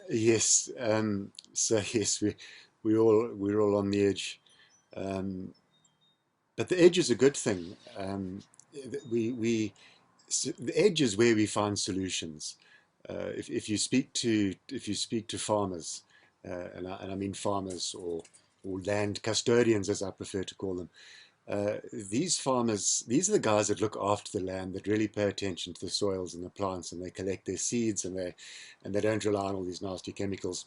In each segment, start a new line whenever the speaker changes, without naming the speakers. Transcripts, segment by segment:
Yes. So yes, we're all on the edge, um, but the edge is a good thing. We the edge is where we find solutions. If you speak to farmers, and I mean farmers or land custodians, as I prefer to call them, these farmers, these are the guys that look after the land, that really pay attention to the soils and the plants, and they collect their seeds, and they don't rely on all these nasty chemicals.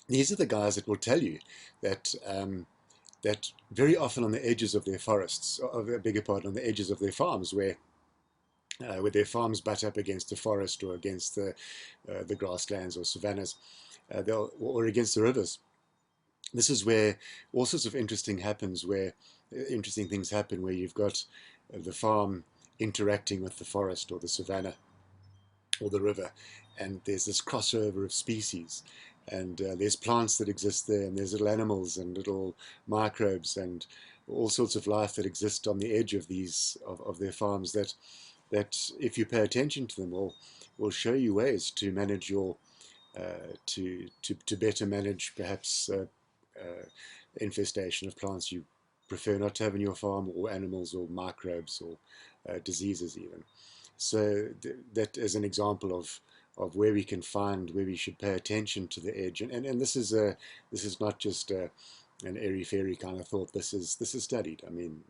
These are the guys that will tell you that that very often on the edges of their forests, or I beg your pardon, on the edges of their farms, where their farms butt up against the forest or against the grasslands or savannas, or against the rivers. This is where all sorts of interesting things happen, where you've got the farm interacting with the forest or the savanna or the river, and there's this crossover of species, and there's plants that exist there, and there's little animals and little microbes and all sorts of life that exist on the edge of these of their farms, that if you pay attention to them, will show you ways to manage your to better manage perhaps infestation of plants you prefer not to have in your farm, or animals or microbes or diseases even. So that is an example of where we can find, where we should pay attention to the edge, and this is not just an airy fairy kind of thought. This is studied. I mean,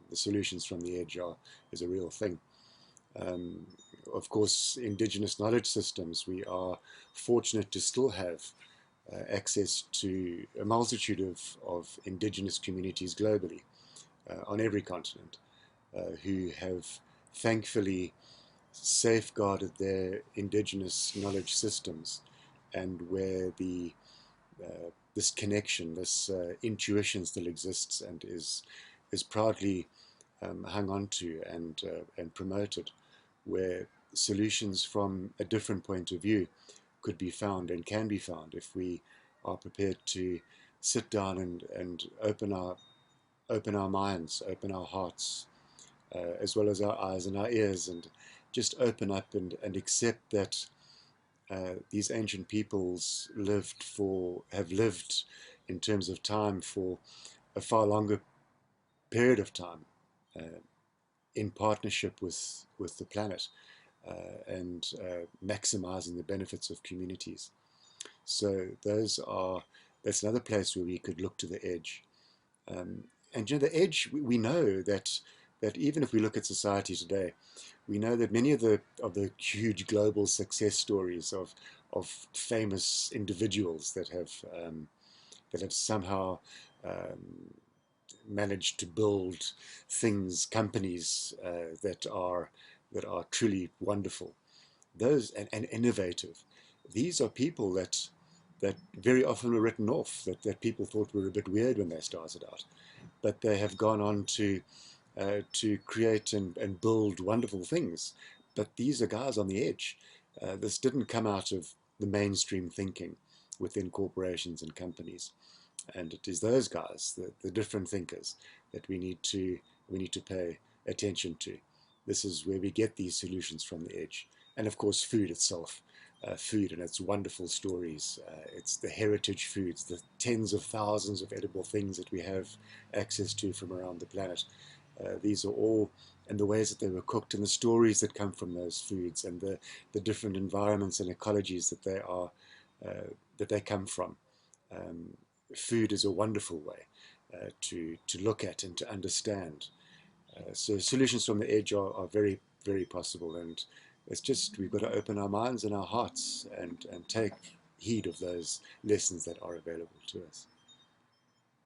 the solutions from the edge are is a real thing. Um, of course, indigenous knowledge systems, we are fortunate to still have access to a multitude of indigenous communities globally, on every continent, who have thankfully safeguarded their indigenous knowledge systems, and where this connection, this intuition still exists and is proudly hung on to and promoted, where solutions from a different point of view could be found and can be found if we are prepared to sit down and open our minds, open our hearts, as well as our eyes and our ears, and just open up and accept that these ancient peoples have lived in terms of time for a far longer period of time, uh, in partnership with the planet, and maximizing the benefits of communities. So that's another place where we could look to the edge. Um, and the edge, we know that even if we look at society today, we know that many of the huge global success stories of famous individuals that have somehow um, managed to build things, companies that are truly wonderful, those and innovative. These are people that very often were written off, that people thought were a bit weird when they started out, but they have gone on to create and build wonderful things. But these are guys on the edge. This didn't come out of the mainstream thinking within corporations and companies, and it is those guys, the different thinkers, that we need to pay attention to. This is where we get these solutions from the edge, and of course, food itself. Food and its wonderful stories. It's the heritage foods, the tens of thousands of edible things that we have access to from around the planet. These are all, and the ways that they were cooked, and the stories that come from those foods, and the different environments and ecologies that they come from. Um, Food is a wonderful way to look at and to understand. So solutions from the edge are very, very possible, and it's just we've got to open our minds and our hearts and take heed of those lessons that are available to us.